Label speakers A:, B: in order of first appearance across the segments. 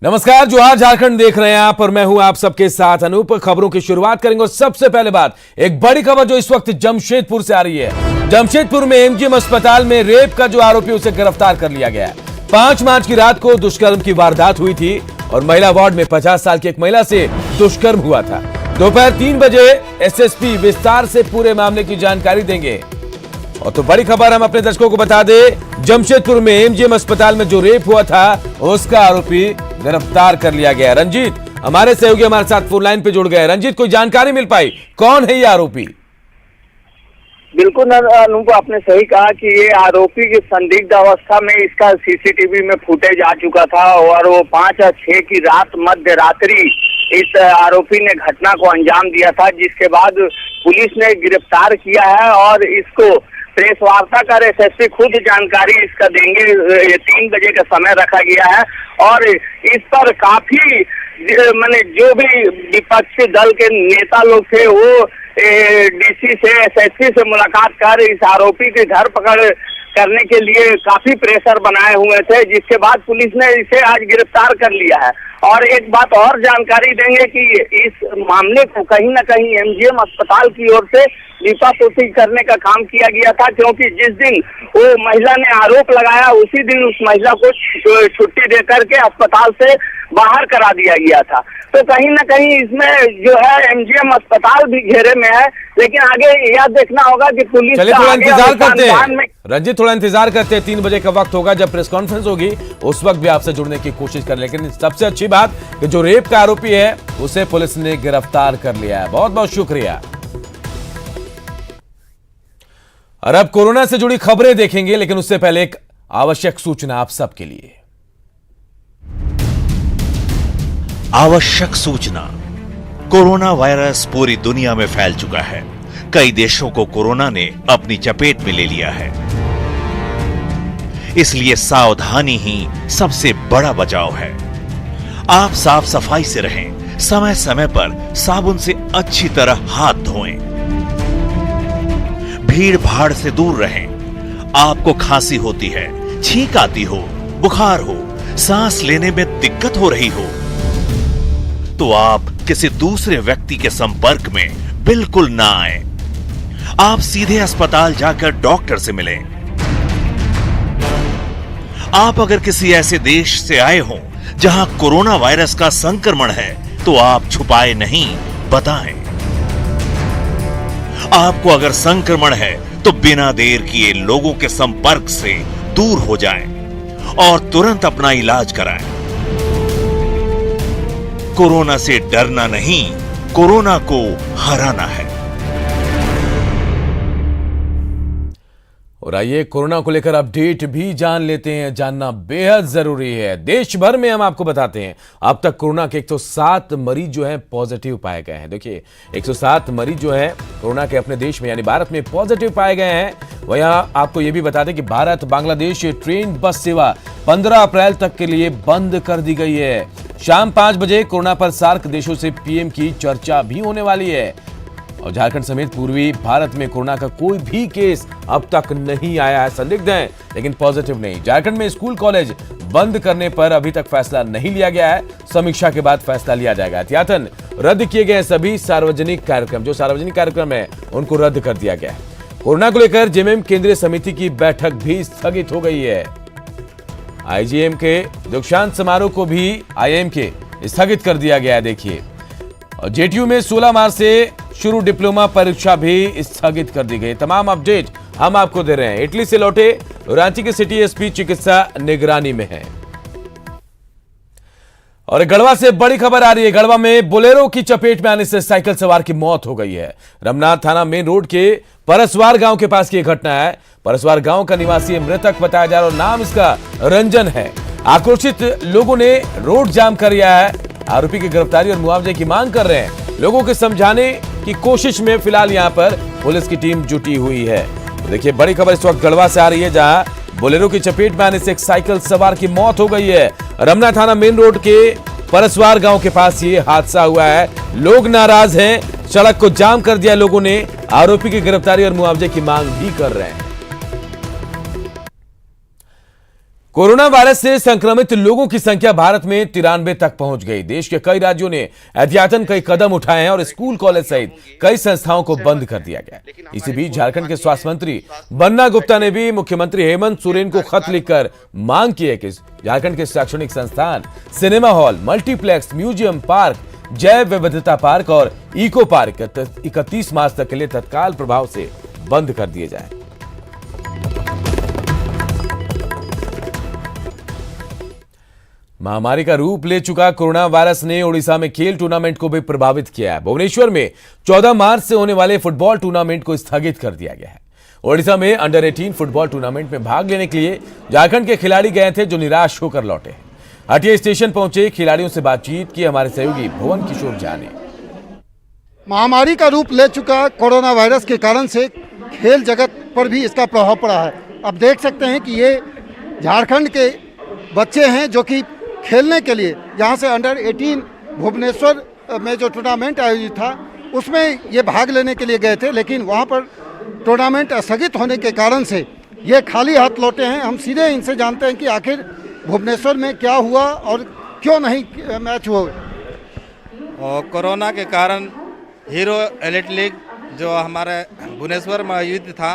A: नमस्कार, जोहार झारखंड देख रहे हैं आप और मैं हूं आप सबके साथ अनूप। खबरों की शुरुआत करेंगे और सबसे पहले बात एक बड़ी खबर जो इस वक्त जमशेदपुर से आ रही है। जमशेदपुर में एमजीएम अस्पताल में रेप का जो आरोपी उसे गिरफ्तार कर लिया गया है। 5 मार्च की रात को दुष्कर्म की वारदात हुई थी और महिला वार्ड में 50 साल की एक महिला से दुष्कर्म हुआ था। दोपहर 3 बजे एसएसपी विस्तार से पूरे मामले की जानकारी देंगे। और तो बड़ी खबर हम अपने दर्शकों को बता दें, जमशेदपुर में एमजीएम अस्पताल में जो रेप हुआ था उसका आरोपी गिरफ्तार कर लिया गया। रंजीत हमारे सहयोगी हमारे साथ फोन लाइन पे जुड़ गए। रंजीत, कोई जानकारी मिल पाई कौन है ये आरोपी?
B: बिल्कुल अनूप, आपने सही कहा कि ये आरोपी की संदिग्ध अवस्था में इसका सीसीटीवी में फुटेज आ चुका था और वो 5 और 6 की रात मध्य रात्रि इस आरोपी ने घटना को अंजाम दिया था, जिसके बाद पुलिस ने गिरफ्तार किया है और इसको प्रेस वार्ता कर एसएसपी खुद जानकारी इसका देंगे। 3 बजे का समय रखा गया है और इस पर काफी माने जो भी विपक्षी दल के नेता लोग थे वो डीसी से एसएसपी से मुलाकात कर इस आरोपी की धरपकड़ करने के लिए काफी प्रेशर बनाए हुए थे, जिसके बाद पुलिस ने इसे आज गिरफ्तार कर लिया है। और एक बात और जानकारी देंगे कि इस मामले को कहीं ना कहीं एमजीएम अस्पताल की ओर से लीपापोती करने का काम किया गया था, क्योंकि जिस दिन वो महिला ने आरोप लगाया उसी दिन उस महिला को छुट्टी दे करके अस्पताल से बाहर करा दिया गया था। तो कहीं ना कहीं इसमें जो है एमजीएम अस्पताल भी घेरे में है, लेकिन आगे यह देखना होगा कि पुलिस
A: चलिए थोड़ा इंतजार करते हैं रंजीत, थोड़ा इंतजार करते हैं। 3 बजे का वक्त होगा जब प्रेस कॉन्फ्रेंस होगी, उस वक्त भी आपसे जुड़ने की कोशिश करें। लेकिन सबसे अच्छी बात कि जो रेप का आरोपी है उसे पुलिस ने गिरफ्तार कर लिया है। बहुत बहुत शुक्रिया। और अब कोरोना से जुड़ी खबरें देखेंगे, लेकिन उससे पहले एक आवश्यक सूचना आप सबके लिए।
C: आवश्यक सूचना, कोरोना वायरस पूरी दुनिया में फैल चुका है। कई देशों को कोरोना ने अपनी चपेट में ले लिया है, इसलिए सावधानी ही सबसे बड़ा बचाव है। आप साफ सफाई से रहें, समय समय पर साबुन से अच्छी तरह हाथ धोएं, भीड़ भाड़ से दूर रहें। आपको खांसी होती है, छींक आती हो, बुखार हो, सांस लेने में दिक्कत हो रही हो, तो आप किसी दूसरे व्यक्ति के संपर्क में बिल्कुल ना आए। आप सीधे अस्पताल जाकर डॉक्टर से मिलें। आप अगर किसी ऐसे देश से आए हों जहां कोरोना वायरस का संक्रमण है तो आप छुपाए नहीं, बताएं। आपको अगर संक्रमण है तो बिना देर किए लोगों के संपर्क से दूर हो जाएं और तुरंत अपना इलाज कराएं। कोरोना से डरना नहीं, कोरोना को हराना है।
A: और आइए कोरोना को लेकर अपडेट भी जान लेते हैं, जानना बेहद जरूरी है। देश भर में हम आपको बताते हैं अब तक कोरोना के 107 मरीज जो हैं पॉजिटिव पाए गए हैं। देखिए 107 मरीज जो हैं कोरोना के अपने देश में यानी भारत में पॉजिटिव पाए गए हैं। वहीं आपको यह भी बता दें कि भारत बांग्लादेश ट्रेन बस सेवा 15 अप्रैल तक के लिए बंद कर दी गई है। शाम 5 बजे कोरोना पर सार्क देशों से पीएम की चर्चा भी होने वाली है। और झारखंड समेत पूर्वी भारत में कोरोना का कोई भी केस अब तक नहीं आया है। संदिग्ध हैं लेकिन पॉजिटिव नहीं। झारखंड में स्कूल कॉलेज बंद करने पर अभी तक फैसला नहीं लिया गया है, समीक्षा के बाद फैसला लिया जाएगा। एहतियातन रद्द किए गए सभी सार्वजनिक कार्यक्रम, जो सार्वजनिक कार्यक्रम है उनको रद्द कर दिया गया है। कोरोना को लेकर जेएमएम केंद्रीय समिति की बैठक भी स्थगित हो गई है। आईजीएम के दीक्षांत समारोह को भी आईएम के स्थगित कर दिया गया है। देखिए और जेटीयू में 16 मार्च से शुरू डिप्लोमा परीक्षा भी स्थगित कर दी गई। तमाम अपडेट हम आपको दे रहे हैं। इटली से लौटे रांची के सिटी एसपी चिकित्सा निगरानी में है। और गढ़वा से बड़ी खबर आ रही है। गढ़वा में बोलेरो की चपेट में आने से साइकिल सवार की मौत हो गई है। रमनाथ थाना मेन रोड के परसवार गांव के पास की घटना है। परसवार गांव का निवासी मृतक बताया जा रहा है और नाम इसका रंजन है। आक्रोशित लोगों ने रोड जाम कर दिया है। आरोपी की गिरफ्तारी और मुआवजे की मांग कर रहे हैं। लोगों के समझाने की कोशिश में फिलहाल यहां पर पुलिस की टीम जुटी हुई है। तो देखिए बड़ी खबर इस वक्त गढ़वा से आ रही है, जहां बोलेरो की चपेट में आने से एक साइकिल सवार की मौत हो गई है। रमना थाना मेन रोड के परसवार गांव के पास ये हादसा हुआ है। लोग नाराज हैं, सड़क को जाम कर दिया लोगों ने। आरोपी की गिरफ्तारी और मुआवजे की मांग भी कर रहे हैं। कोरोना वायरस से संक्रमित लोगों की संख्या भारत में 93 तक पहुंच गई। देश के कई राज्यों ने एहतियातन कई कदम उठाए हैं और स्कूल कॉलेज सहित कई संस्थाओं को बंद कर दिया गया। इसी बीच झारखंड के स्वास्थ्य मंत्री बन्ना गुप्ता ने भी मुख्यमंत्री हेमंत सोरेन को खत लिखकर मांग की है कि झारखंड के शैक्षणिक संस्थान, cinema hall, multiplex, museum, park, जैव विविधता पार्क और इको पार्क 31 मार्च तक के लिए तत्काल प्रभाव से बंद कर दिए जाएं। महामारी का रूप ले चुका कोरोना वायरस ने ओडिशा में खेल टूर्नामेंट को भी प्रभावित किया है। भुवनेश्वर में 14 मार्च से होने वाले फुटबॉल टूर्नामेंट को स्थगित कर दिया गया है। ओडिशा में अंडर 18 फुटबॉल टूर्नामेंट में भाग लेने के लिए झारखंड के खिलाड़ी गए थे, जो निराश होकर लौटे हैं। हटिया स्टेशन पहुंचे खिलाड़ियों से बातचीत की हमारे सहयोगी भुवन किशोर झा ने।
D: महामारी का रूप ले चुका कोरोना वायरस के कारण से खेल जगत पर भी इसका प्रभाव पड़ा है। अब देख सकते हैं कि ये झारखंड के बच्चे हैं जो कि खेलने के लिए यहाँ से अंडर 18 भुवनेश्वर में जो टूर्नामेंट आयोजित था उसमें ये भाग लेने के लिए गए थे, लेकिन वहाँ पर टूर्नामेंट स्थगित होने के कारण से ये खाली हाथ लौटे हैं। हम सीधे इनसे जानते हैं कि आखिर भुवनेश्वर में क्या हुआ और क्यों नहीं मैच हुआ।
E: और कोरोना के कारण हीरो एलीट लीग जो हमारे भुवनेश्वर में आयोजित था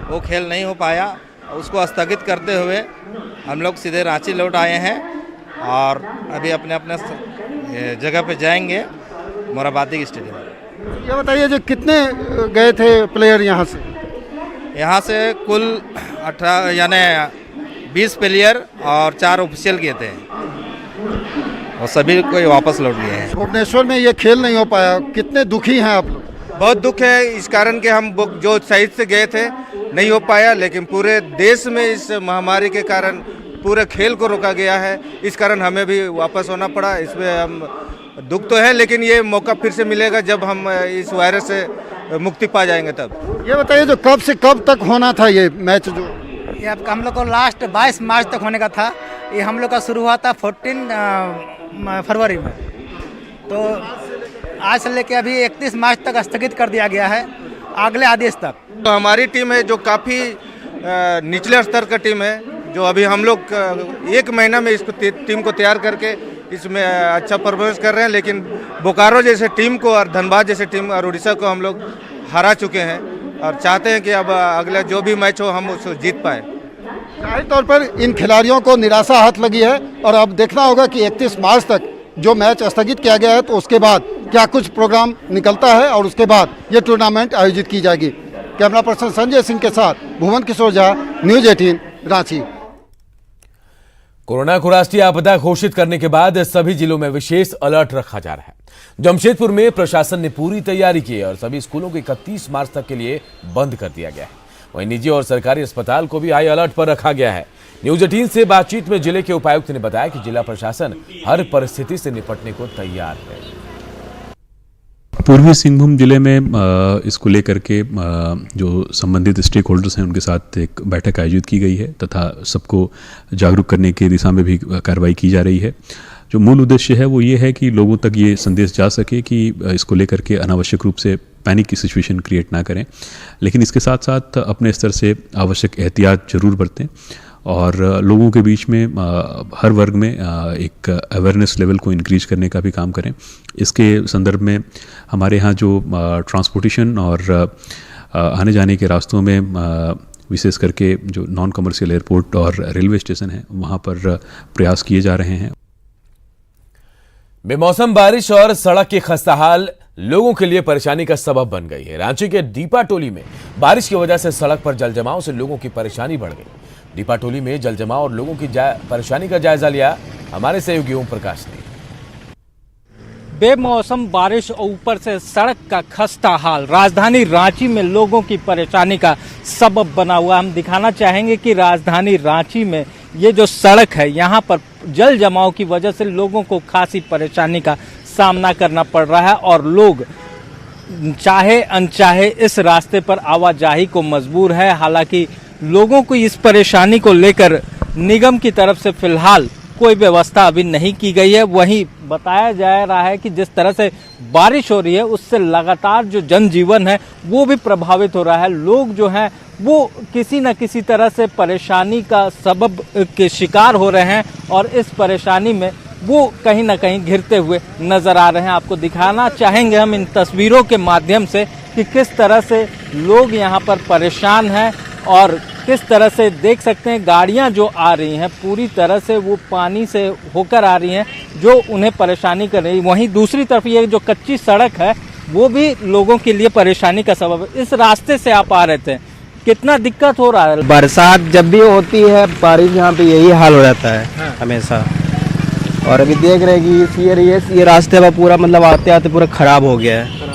E: वो खेल नहीं हो पाया। उसको स्थगित करते हुए हम लोग सीधे रांची लौट आए हैं और अभी अपने अपने जगह पे जाएंगे मोराबादी स्टेडियम।
D: ये बताइए, जो कितने गए थे प्लेयर यहाँ से?
E: यहाँ से कुल 18 यानी 20 प्लेयर और 4 ऑफिशियल गए थे और सभी कोई वापस लौट गए हैं।
D: भुवनेश्वर में ये खेल नहीं हो पाया, कितने दुखी हैं आप लोग?
F: बहुत दुख है इस कारण के हम जो साइड से गए थे नहीं हो पाया, लेकिन पूरे देश में इस महामारी के कारण पूरे खेल को रोका गया है। इस कारण हमें भी वापस होना पड़ा। इसमें हम दुख तो है, लेकिन ये मौका फिर से मिलेगा जब हम इस वायरस से मुक्ति पा जाएंगे तब।
D: ये बताइए, जो कब से कब तक होना था ये मैच? जो
G: ये आपका हम लोग को लास्ट 22 मार्च तक होने का था। ये हम लोग का शुरू हुआ था 14 फरवरी में, तो आज से लेके अभी 31 मार्च तक स्थगित कर दिया गया है अगले आदेश तक।
F: तो हमारी टीम है जो काफ़ी निचले स्तर का टीम है, जो अभी हम लोग 1 महीना में इसको टीम को तैयार करके इसमें अच्छा परफॉर्मेंस कर रहे हैं, लेकिन बोकारो जैसे टीम को और धनबाद जैसे टीम और उड़ीसा को हम लोग हरा चुके हैं और चाहते हैं कि अब अगला जो भी मैच हो हम उसको जीत पाए।
D: जाहिर तौर पर इन खिलाड़ियों को निराशा हाथ लगी है और अब देखना होगा कि 31 मार्च तक जो मैच स्थगित किया गया है तो उसके बाद क्या कुछ प्रोग्राम निकलता है और उसके बाद ये टूर्नामेंट आयोजित की जाएगी। कैमरा पर्सन संजय सिंह के साथ भुवन किशोर झा, न्यूज़ 18 रांची।
A: कोरोना को राष्ट्रीय आपदा घोषित करने के बाद सभी जिलों में विशेष अलर्ट रखा जा रहा है। जमशेदपुर में प्रशासन ने पूरी तैयारी की और सभी स्कूलों को 31 मार्च तक के लिए बंद कर दिया गया है। वहीं निजी और सरकारी अस्पताल को भी हाई अलर्ट पर रखा गया है। न्यूज़ 18 से बातचीत में जिले के उपायुक्त ने बताया कि जिला प्रशासन हर परिस्थिति से निपटने को तैयार है।
H: पूर्वी सिंहभूम जिले में इसको लेकर के जो संबंधित स्टेक होल्डर्स हैं उनके साथ एक बैठक आयोजित की गई है तथा सबको जागरूक करने की दिशा में भी कार्रवाई की जा रही है। जो मूल उद्देश्य है वो ये है कि लोगों तक ये संदेश जा सके कि इसको लेकर के अनावश्यक रूप से पैनिक की सिचुएशन क्रिएट ना करें, लेकिन इसके साथ साथ अपने स्तर से आवश्यक एहतियात जरूर बरतें और लोगों के बीच में हर वर्ग में एक अवेयरनेस लेवल को इंक्रीज करने का भी काम करें। इसके संदर्भ में हमारे यहाँ जो ट्रांसपोर्टेशन और आने जाने के रास्तों में विशेष करके जो नॉन कमर्शियल एयरपोर्ट और रेलवे स्टेशन है वहाँ पर प्रयास किए जा रहे हैं।
A: बेमौसम बारिश और सड़क की खस्ताहाल लोगों के लिए परेशानी का सबब बन गई है। रांची के दीपाटोली में बारिश की वजह से सड़क पर जलजमाव से लोगों की परेशानी बढ़ गई। दीपाटोली में जलजमाव और लोगों की परेशानी का जायजा लिया हमारे सहयोगी ओम प्रकाश ने।
I: बेमौसम बारिश और ऊपर से सड़क का खस्ता हाल राजधानी रांची में लोगों की परेशानी का सबब बना हुआ। हम दिखाना चाहेंगे कि राजधानी रांची में ये जो सड़क है यहाँ पर जल जमाव की वजह से लोगों को खासी परेशानी का सामना करना पड़ रहा है और लोग चाहे अनचाहे इस रास्ते पर आवाजाही को मजबूर है। हालांकि लोगों को इस परेशानी को लेकर निगम की तरफ से फिलहाल कोई व्यवस्था अभी नहीं की गई है। वहीं बताया जा रहा है कि जिस तरह से बारिश हो रही है उससे लगातार जो जनजीवन है वो भी प्रभावित हो रहा है। लोग जो हैं वो किसी न किसी तरह से परेशानी का सबब के शिकार हो रहे हैं और इस परेशानी में वो कहीं ना कहीं घिरते हुए नजर आ रहे हैं। आपको दिखाना चाहेंगे हम इन तस्वीरों के माध्यम से कि किस तरह से लोग यहाँ पर परेशान हैं और किस तरह से देख सकते हैं गाड़ियाँ जो आ रही हैं पूरी तरह से वो पानी से होकर आ रही हैं जो उन्हें परेशानी कर रही है। वहीं दूसरी तरफ ये जो कच्ची सड़क है वो भी लोगों के लिए परेशानी का सबब है। इस रास्ते से आप आ रहे थे, कितना दिक्कत हो रहा है?
J: बरसात जब भी होती है बारिश यहाँ पे यही हाल हो जाता है हमेशा। और अभी देख रहे हैं कि ये रास्ते पर पूरा मतलब आते आते पूरा खराब हो गया है,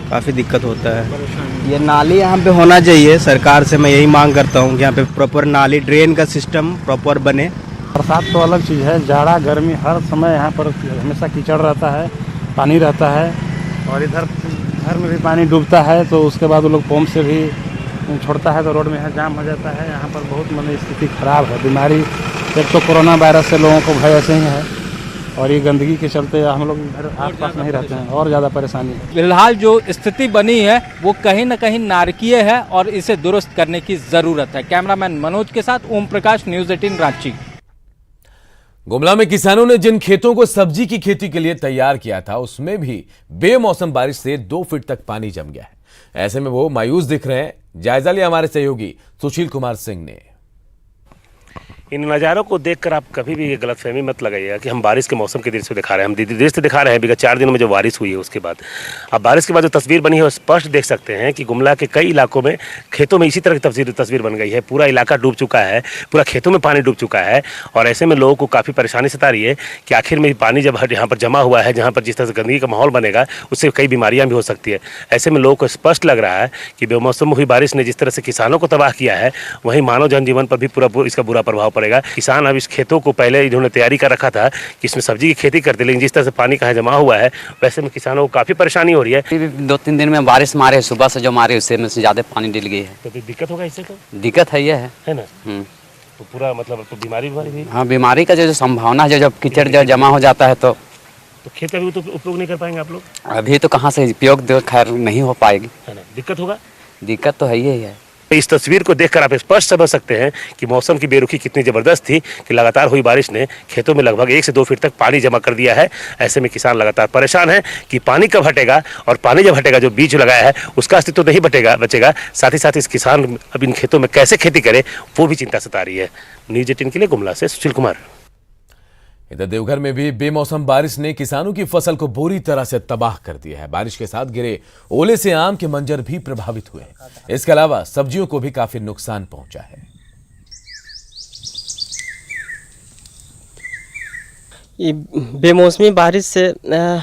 J: काफ़ी दिक्कत होता है। ये नाली यहाँ पे होना चाहिए, सरकार से मैं यही मांग करता हूँ कि यहाँ पे प्रॉपर नाली ड्रेन का सिस्टम प्रॉपर बने।
K: बरसात तो अलग चीज़ है, जाड़ा गर्मी हर समय यहाँ पर हमेशा कीचड़ रहता है, पानी रहता है और इधर घर में भी पानी डूबता है तो उसके बाद वो लोग पंप से भी छोड़ता है तो रोड में जाम हो जाता है। यहाँ पर बहुत मतलब स्थिति खराब है। बीमारी एक तो कोरोना वायरस से लोगों को भय ऐसे ही है और ये गंदगी के चलते हम लोग इधर आसपास नहीं रहते हैं और ज़्यादा परेशानी है।
I: फिलहाल जो स्थिति बनी है वो कहीं न कहीं नारकीय है और इसे दुरुस्त करने की जरूरत है। कैमरामैन मनोज के साथ ओम प्रकाश, न्यूज़ 18 रांची।
A: गुमला में किसानों ने जिन खेतों को सब्जी की खेती के लिए तैयार किया था उसमें भी बेमौसम बारिश से 2 फीट तक पानी जम गया है। ऐसे में वो मायूस दिख रहे हैं। जायजा लिया हमारे सहयोगी सुशील कुमार सिंह ने।
L: इन नज़ारों को देखकर आप कभी भी ये गलतफहमी मत लगाइएगा कि हम बारिश के मौसम के दृश्य दिखा रहे हैं। हम दृश्य दिखा रहे हैं विगत 4 दिनों में जो बारिश हुई है उसके बाद। अब बारिश के बाद जो तस्वीर बनी है वो स्पष्ट देख सकते हैं कि गुमला के कई इलाकों में खेतों में इसी तरह की तस्वीर बन गई है। पूरा इलाका डूब चुका है, पूरा खेतों में पानी डूब चुका है और ऐसे में लोगों को काफ़ी परेशानी सता रही है कि आखिर में पानी जब यहाँ पर जमा हुआ है, जहाँ पर जिस तरह से गंदगी का माहौल बनेगा उससे कई बीमारियाँ भी हो सकती है। ऐसे में लोगों को स्पष्ट लग रहा है कि बेमौसम हुई बारिश ने जिस तरह से किसानों को तबाह किया है वहीं मानव जनजीवन पर भी पूरा इसका बुरा प्रभाव पड़ेगा। किसान इस खेतों को पहले इन्होंने तैयारी कर रखा था कि इसमें सब्जी की खेती करते, लेकिन जिस तरह से पानी कहाँ जमा हुआ है वैसे में किसानों को काफी परेशानी हो रही है।
J: 2-3 दिन में बारिश मारे, सुबह से जो मारे उससे में से ज्यादा पानी डल गई है
L: तो दिक्कत होगा इससे? तो
J: दिक्कत है, ये है
L: ना। तो पूरा मतलब तो बीमारी भी।
J: हाँ, बीमारी का जो संभावना है, जब कीचड़ जब जमा हो जाता है तो
L: खेत अभी तो उपयोग नहीं कर पाएंगे आप लोग?
J: अभी तो कहाँ से उपयोग खैर नहीं हो पाएगी,
L: है ना। दिक्कत होगा,
J: दिक्कत तो है ही है।
L: इस तस्वीर को देखकर आप स्पष्ट समझ सकते हैं कि मौसम की बेरुखी कितनी जबरदस्त थी कि लगातार हुई बारिश ने खेतों में लगभग 1 से 2 फीट तक पानी जमा कर दिया है। ऐसे में किसान लगातार परेशान हैं कि पानी कब हटेगा और पानी जब हटेगा जो बीज लगाया है उसका अस्तित्व नहीं बचेगा। साथ ही साथ इस किसान अब इन खेतों में कैसे खेती करे वो भी चिंता सता रही है। न्यूज़ 18 के लिए गुमला से सुशील कुमार।
A: इधर देवघर में भी बेमौसम बारिश ने किसानों की फसल को बुरी तरह से तबाह कर दिया है। बारिश के साथ गिरे ओले से आम के मंजर भी प्रभावित हुए। इसके अलावा सब्जियों को भी काफी नुकसान पहुंचा है।
M: ये बेमौसमी बारिश से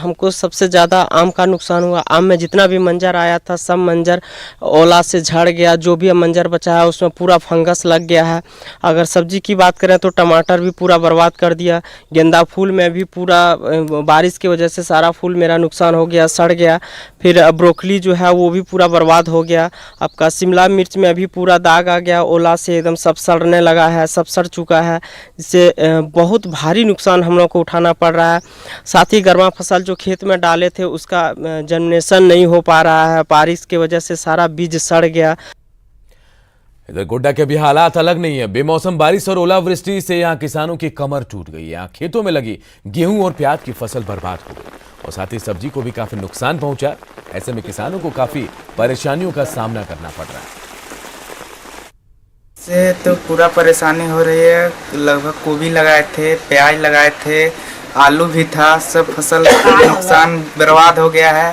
M: हमको सबसे ज़्यादा आम का नुकसान हुआ। आम में जितना भी मंजर आया था सब मंजर ओला से झड़ गया। जो भी मंजर बचा है उसमें पूरा फंगस लग गया है। अगर सब्जी की बात करें तो टमाटर भी पूरा बर्बाद कर दिया। गेंदा फूल में भी पूरा बारिश की वजह से सारा फूल मेरा नुकसान हो गया, सड़ गया। फिर ब्रोकली जो है वो भी पूरा बर्बाद हो गया। आपका शिमला मिर्च में भी पूरा दाग आ गया, ओला से एकदम सब सड़ने लगा है, सब सड़ चुका है। जिससे बहुत भारी नुकसान हम लोग को उठाना पड़ रहा है। साथ ही गर्मा फसल जो खेत में डाले थे उसका जर्मिनेशन नहीं हो पा रहा है, बारिश की वजह से सारा बीज सड़ गया।
A: इधर गोड्डा के भी हालात अलग नहीं है। बेमौसम बारिश और ओलावृष्टि से यहाँ किसानों की कमर टूट गई। यहाँ खेतों में लगी गेहूं और प्याज की फसल बर्बाद हो गई और साथ ही सब्जी को भी काफी नुकसान पहुंचा। ऐसे में किसानों को काफी परेशानियों का सामना करना पड़ रहा है।
N: से तो पूरा परेशानी हो रही है। लगभग गोभी लगाए थे, प्याज लगाए थे, आलू भी था, सब फसल नुकसान बर्बाद हो गया है।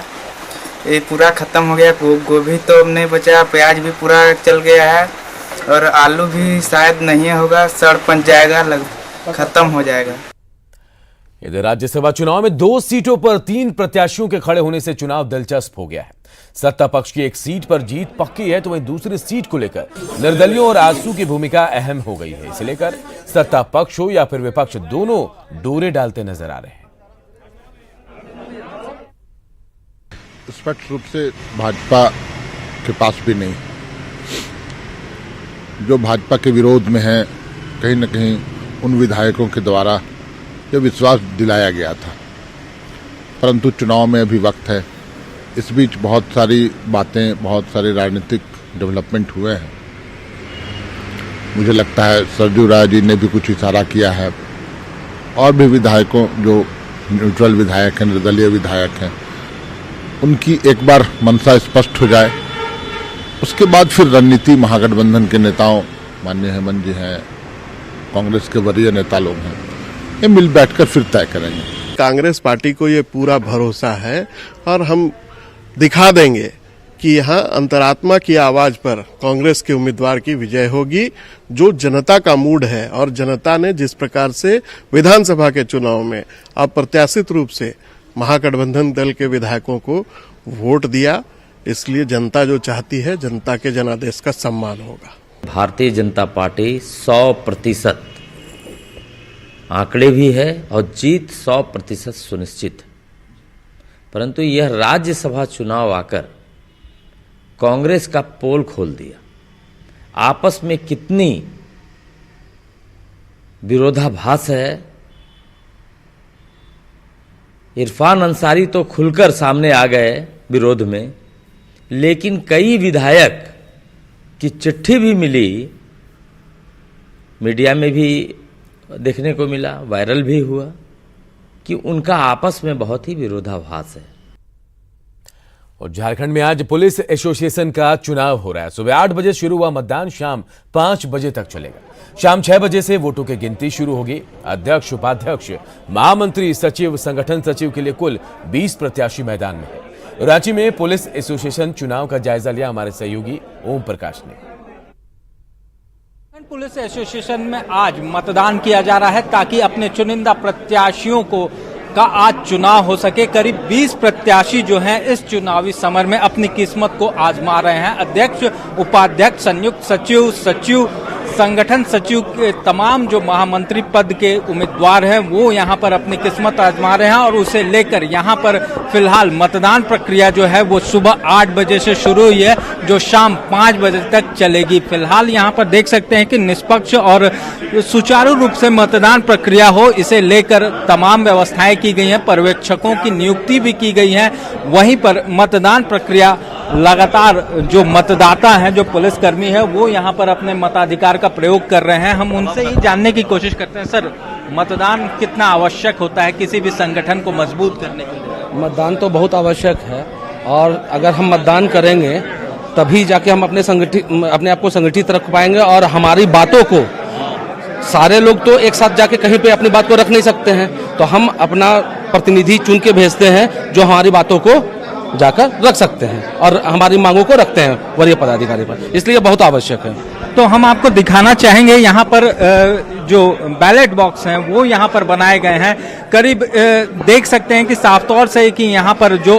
N: ये पूरा ख़त्म हो गया। गोभी तो नहीं बचा, प्याज भी पूरा चल गया है और आलू भी शायद नहीं होगा, सड़ पच जाएगा, ख़त्म हो जाएगा।
A: इधर राज्यसभा चुनाव में 2 सीटों पर 3 प्रत्याशियों के खड़े होने से चुनाव दिलचस्प हो गया है। सत्ता पक्ष की एक सीट पर जीत पक्की है तो वहीं दूसरी सीट को लेकर निर्दलियों और आजसू की भूमिका अहम हो गई है। इसे लेकर सत्ता पक्ष हो या फिर विपक्ष दोनों डोरे डालते नजर आ रहे हैं।
O: स्पष्ट रूप से भाजपा के पास भी नहीं, जो भाजपा के विरोध में है, कहीं न कहीं उन विधायकों के द्वारा यह विश्वास दिलाया गया था परंतु चुनाव में अभी वक्त है। इस बीच बहुत सारी बातें, बहुत सारे राजनीतिक डेवलपमेंट हुए हैं। मुझे लगता है सरजू राय जी ने भी कुछ इशारा किया है, और भी विधायकों जो न्यूट्रल विधायक हैं, निर्दलीय विधायक हैं, उनकी एक बार मंशा स्पष्ट हो जाए, उसके बाद फिर रणनीति महागठबंधन के नेताओं, माननीय हेमंत जी हैं, कांग्रेस के वरीय नेता लोग हैं, ये मिल बैठकर फिर तय करेंगे।
P: कांग्रेस पार्टी को ये पूरा भरोसा है और हम दिखा देंगे कि यहाँ अंतरात्मा की आवाज पर कांग्रेस के उम्मीदवार की विजय होगी। जो जनता का मूड है और जनता ने जिस प्रकार से विधानसभा के चुनाव में अप्रत्याशित रूप से महागठबंधन दल के विधायकों को वोट दिया, इसलिए जनता जो चाहती है, जनता के जनादेश का सम्मान होगा।
Q: भारतीय जनता पार्टी 100% आंकड़े भी है और जीत 100% सुनिश्चित, परंतु यह राज्यसभा चुनाव आकर कांग्रेस का पोल खोल दिया। आपस में कितनी विरोधाभास है। इरफान अंसारी तो खुलकर सामने आ गए विरोध में, लेकिन कई विधायक की चिट्ठी भी मिली, मीडिया में भी देखने को मिला, वायरल भी हुआ कि उनका आपस में बहुत ही विरोधाभास है।
A: और झारखंड में आज पुलिस एसोसिएशन का चुनाव हो रहा है। सुबह 8 बजे शुरू हुआ मतदान शाम 5 बजे तक चलेगा। शाम 6 बजे से वोटों की गिनती शुरू होगी। अध्यक्ष, उपाध्यक्ष, महामंत्री, सचिव, संगठन सचिव के लिए कुल 20 प्रत्याशी मैदान में है। रांची में पुलिस एसोसिएशन चुनाव का जायजा लिया हमारे सहयोगी ओम प्रकाश ने।
I: पुलिस एसोसिएशन में आज मतदान किया जा रहा है ताकि अपने चुनिंदा प्रत्याशियों का आज चुनाव हो सके। करीब 20 प्रत्याशी जो हैं इस चुनावी समर में अपनी किस्मत को आजमा रहे हैं। अध्यक्ष, उपाध्यक्ष, संयुक्त सचिव, संगठन सचिव के तमाम जो महामंत्री पद के उम्मीदवार हैं वो यहाँ पर अपनी किस्मत आजमा रहे हैं और उसे लेकर यहाँ पर फिलहाल मतदान प्रक्रिया जो है वो सुबह 8 बजे से शुरू हुई है, जो शाम 5 बजे तक चलेगी। फिलहाल यहाँ पर देख सकते हैं कि निष्पक्ष और सुचारू रूप से मतदान प्रक्रिया हो, इसे लेकर तमाम व्यवस्थाएं की गई हैं। पर्यवेक्षकों की नियुक्ति भी की गई है। वहीं पर मतदान प्रक्रिया लगातार जो मतदाता हैं, जो पुलिसकर्मी है, वो यहाँ पर अपने मताधिकार का प्रयोग कर रहे हैं। हम उनसे ही जानने की कोशिश करते हैं, सर मतदान कितना आवश्यक होता है किसी भी संगठन को मजबूत करने के लिए?
R: मतदान तो बहुत आवश्यक है, और अगर हम मतदान करेंगे तभी जाके हम अपने आप को संगठित रख पाएंगे, और हमारी बातों को सारे लोग तो एक साथ जाके कहीं पे अपनी बात को रख नहीं सकते हैं, तो हम अपना प्रतिनिधि चुन के भेजते हैं जो हमारी बातों को जाकर रख सकते हैं और हमारी मांगों को रखते हैं वरीय पदाधिकारी पर, इसलिए बहुत आवश्यक है।
I: तो हम आपको दिखाना चाहेंगे यहाँ पर जो बैलेट बॉक्स हैं वो यहाँ पर बनाए गए हैं। करीब देख सकते हैं कि साफ तौर से कि यहाँ पर जो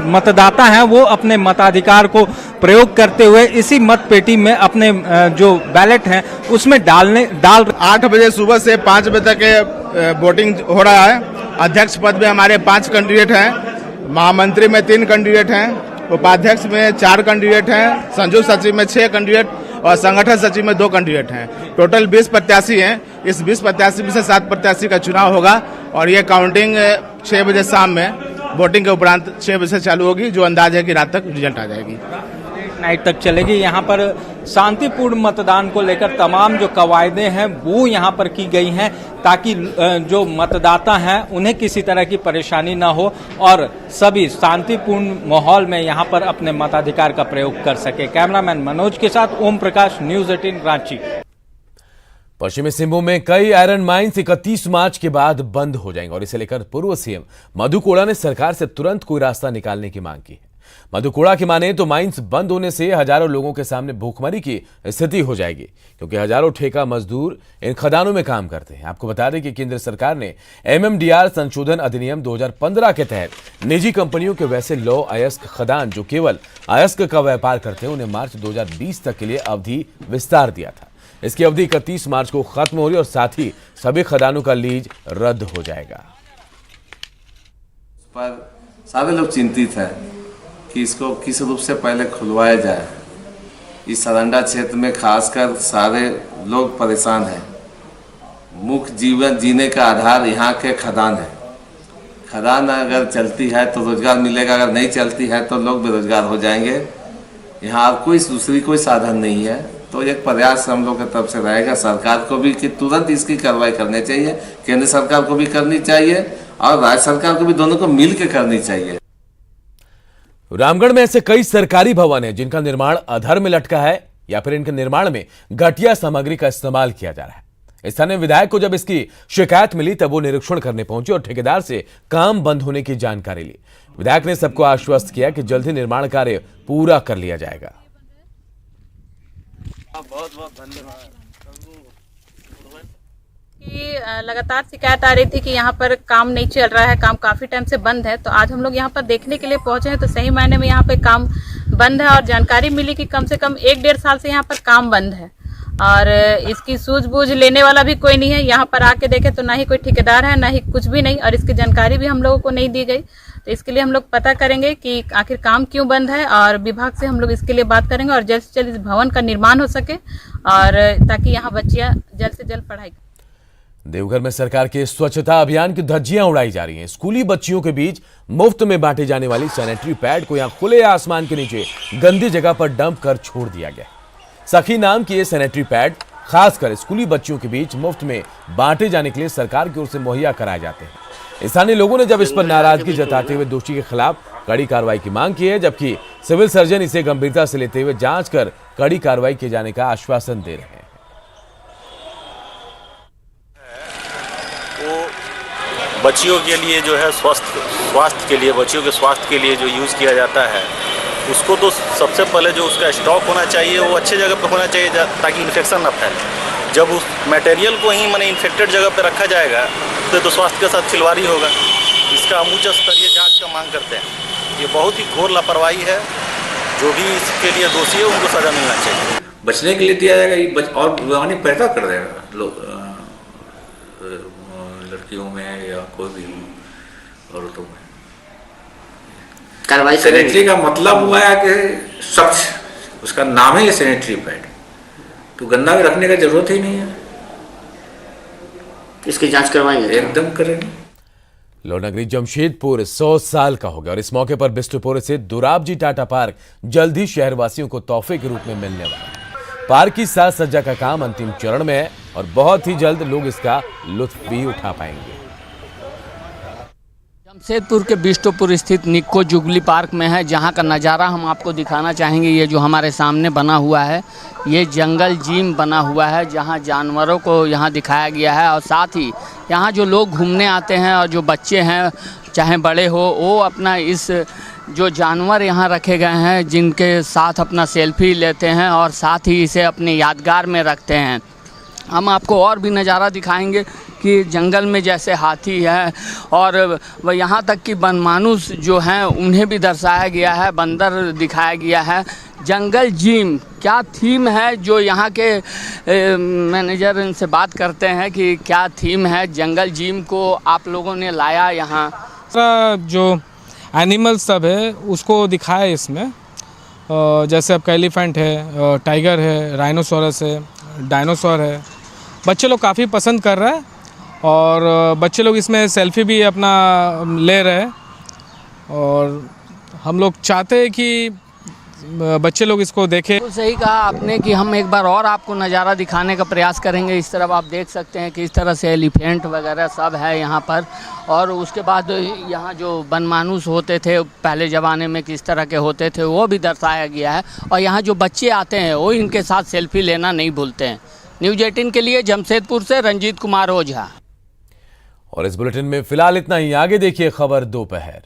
I: मतदाता हैं वो अपने मताधिकार को प्रयोग करते हुए इसी मत पेटी में अपने जो बैलेट हैं उसमें डाल
S: 8 बजे सुबह से 5 बजे तक वोटिंग हो रहा है। अध्यक्ष पद में हमारे 5 कैंडिडेट हैं, महामंत्री में 3 कैंडिडेट हैं, उपाध्यक्ष में 4 कैंडिडेट हैं, संयुक्त सचिव में 6 कैंडिडेट और संगठन सचिव में 2 कैंडिडेट हैं। टोटल 20 प्रत्याशी हैं। इस 20 प्रत्याशी में से 7 प्रत्याशी का चुनाव होगा और ये काउंटिंग 6 बजे शाम में वोटिंग के उपरांत 6 बजे से चालू होगी, जो अंदाज है कि रात तक रिजल्ट आ जाएगी।
I: नाइट तक चलेगी। यहाँ पर शांतिपूर्ण मतदान को लेकर तमाम जो कवायदें हैं वो यहाँ पर की गई हैं ताकि जो मतदाता हैं उन्हें किसी तरह की परेशानी ना हो और सभी शांतिपूर्ण माहौल में यहाँ पर अपने मताधिकार का प्रयोग कर सके। कैमरामैन मनोज के साथ ओम प्रकाश, न्यूज़ 18 रांची।
A: पश्चिमी सिंहभूम में कई आयरन माइंस 31 मार्च के बाद बंद हो जाएंगे और इसे लेकर पूर्व सीएम मधु कोड़ा ने सरकार से तुरंत कोई रास्ता निकालने की मांग की है। मधु कोड़ा की माने तो माइंस बंद होने से हजारों लोगों के सामने भूखमरी की स्थिति हो जाएगी, क्योंकि हजारों ठेका मजदूर इन खदानों में काम करते हैं। आपको बता दें कि केंद्र सरकार ने एमएमडीआर संशोधन अधिनियम 2015 के तहत निजी कंपनियों के वैसे लौ अयस्क खदान जो केवल अयस्क का व्यापार करते हैं उन्हें मार्च 2020 तक के लिए अवधि विस्तार दिया था। इसकी अवधि 31 मार्च को खत्म हो रही और साथ ही सभी खदानों का लीज रद्द हो जाएगा।
T: पर सारे लोग चिंतित हैं कि इसको किस रूप से पहले खुलवाया जाए। इस सरंडा क्षेत्र में खासकर सारे लोग परेशान हैं। मुख्य जीवन जीने का आधार यहाँ के खदान है। खदान अगर चलती है तो रोजगार मिलेगा, अगर नहीं चलती है तो लोग बेरोजगार हो जाएंगे। यहाँ कोई दूसरी कोई साधन नहीं है। तो एक प्रयास हम लोग की तरफ से रहेगा सरकार को भी कि तुरंत इसकी कार्रवाई करनी चाहिए, केंद्र सरकार को भी करनी चाहिए और राज्य सरकार को भी, दोनों को मिल के करनी चाहिए।
A: रामगढ़ में ऐसे कई सरकारी भवन हैं जिनका निर्माण अधर में लटका है या फिर इनके निर्माण में घटिया सामग्री का इस्तेमाल किया जा रहा है। स्थानीय विधायक को जब इसकी शिकायत मिली तब वो निरीक्षण करने पहुंचे और ठेकेदार से काम बंद होने की जानकारी ली। विधायक ने सबको आश्वस्त किया कि जल्द ही निर्माण कार्य पूरा कर लिया जाएगा।
U: बहुत बहुत धन्यवाद।
V: कि लगातार शिकायत आ रही थी कि यहाँ पर काम नहीं चल रहा है, काम काफी टाइम से बंद है। तो आज हम लोग यहाँ पर देखने के लिए पहुंचे हैं तो सही मायने में यहाँ पे काम बंद है और जानकारी मिली कि कम से कम 1-1.5 साल से यहाँ पर काम बंद है और इसकी सूझबूझ लेने वाला भी कोई नहीं है। यहाँ पर आके देखे तो ना ही कोई ठेकेदार है, ना ही कुछ भी नहीं, और इसकी जानकारी भी हम लोगों को नहीं दी गई। तो इसके लिए हम लोग पता करेंगे कि आखिर काम क्यों बंद है और विभाग से हम लोग इसके लिए बात करेंगे और जल्द से जल्द इस भवन का निर्माण हो सके और ताकि यहाँ बच्चियाँ जल्द से जल्द पढ़ाई।
A: देवघर में सरकार के स्वच्छता अभियान की धज्जियां उड़ाई जा रही हैं। स्कूली बच्चियों के बीच मुफ्त में बांटे जाने वाली सैनिटरी पैड को यहां खुले आसमान के नीचे गंदी जगह पर डंप कर छोड़ दिया गया। सखी नाम की ये सैनिटरी पैड खासकर स्कूली बच्चियों के बीच मुफ्त में बांटे जाने के लिए सरकार की ओर से मुहैया कराए जाते हैं। स्थानीय लोगों ने जब इस पर नाराजगी जताते हुए दोषी के खिलाफ कड़ी कार्रवाई की मांग की है, जबकि सिविल सर्जन इसे गंभीरता से लेते हुए जांच कर कड़ी कार्रवाई किए जाने का आश्वासन दे रहे हैं।
W: बच्चियों के लिए जो है स्वास्थ्य के लिए, बच्चियों के स्वास्थ्य के लिए जो यूज़ किया जाता है उसको तो सबसे पहले जो उसका स्टॉक होना चाहिए वो अच्छे जगह पर होना चाहिए ताकि इन्फेक्शन ना फैले। जब उस मटेरियल को ही माने इन्फेक्टेड जगह पर रखा जाएगा तो स्वास्थ्य के साथ खिलवाड़ी होगा। इसका उच्च स्तरीय जांच का मांग करते हैं। ये बहुत ही घोर लापरवाही है। जो भी इसके लिए दोषी है उनको सजा मिलना चाहिए।
X: बचने के लिए दिया जाएगा और बुराई पैदा कर देगा लोग, लड़कियों में या कोई भी औरतों में। कार्रवाई सैनिटरी का मतलब हुआ है कि स्वच्छ, उसका नाम है ये सैनिटरी पैड, तो गंदा में रखने का जरूरत ही नहीं है। इसकी जांच करवाएंगे, एकदम करेंगे।
A: लोहनगरी जमशेदपुर 100 साल का हो गया और इस मौके पर बिष्टुपुर से दुराबजी टाटा पार्क जल्द ही शहरवासियों को तोहफे के रूप में मिलने वाला है। पार्क की साज सज्जा का काम अंतिम चरण में है और बहुत ही जल्द लोग इसका लुत्फ भी उठा पाएंगे।
Y: जमशेदपुर के बिष्टुपुर स्थित निक्को जुगली पार्क में है, जहां का नज़ारा हम आपको दिखाना चाहेंगे। ये जो हमारे सामने बना हुआ है ये जंगल जिम बना हुआ है, जहां जानवरों को यहां दिखाया गया है और साथ ही यहां जो लोग घूमने आते हैं और जो बच्चे हैं चाहे बड़े हो, वो अपना इस जो जानवर यहाँ रखे गए हैं जिनके साथ अपना सेल्फी लेते हैं और साथ ही इसे अपने यादगार में रखते हैं। हम आपको और भी नज़ारा दिखाएंगे कि जंगल में जैसे हाथी है और वह यहाँ तक कि बनमानुस जो हैं उन्हें भी दर्शाया गया है, बंदर दिखाया गया है। जंगल जिम क्या थीम है, जो यहाँ के मैनेजर इनसे बात करते हैं कि क्या थीम है जंगल जिम को आप लोगों ने लाया यहाँ।
Z: जो एनिमल सब है उसको दिखाया इसमें, जैसे अब एलिफेंट है, टाइगर है, राइनोसोरस है, डायनासोर है। बच्चे लोग काफ़ी पसंद कर रहे हैं और बच्चे लोग इसमें सेल्फी भी अपना ले रहे हैं और हम लोग चाहते हैं कि बच्चे लोग इसको देखें।
Y: तो सही कहा आपने कि हम एक बार और आपको नज़ारा दिखाने का प्रयास करेंगे। इस तरफ आप देख सकते हैं कि इस तरह से एलिफेंट वगैरह सब है यहाँ पर, और उसके बाद यहाँ जो बनमानुस होते थे पहले ज़माने में किस तरह के होते थे वो भी दर्शाया गया है और यहाँ जो बच्चे आते हैं वो इनके साथ सेल्फी लेना नहीं भूलते हैं। न्यूज़ 18 के लिए जमशेदपुर से रंजीत कुमार ओझा।
A: और इस बुलेटिन में फिलहाल इतना ही। आगे देखिए खबर दोपहर।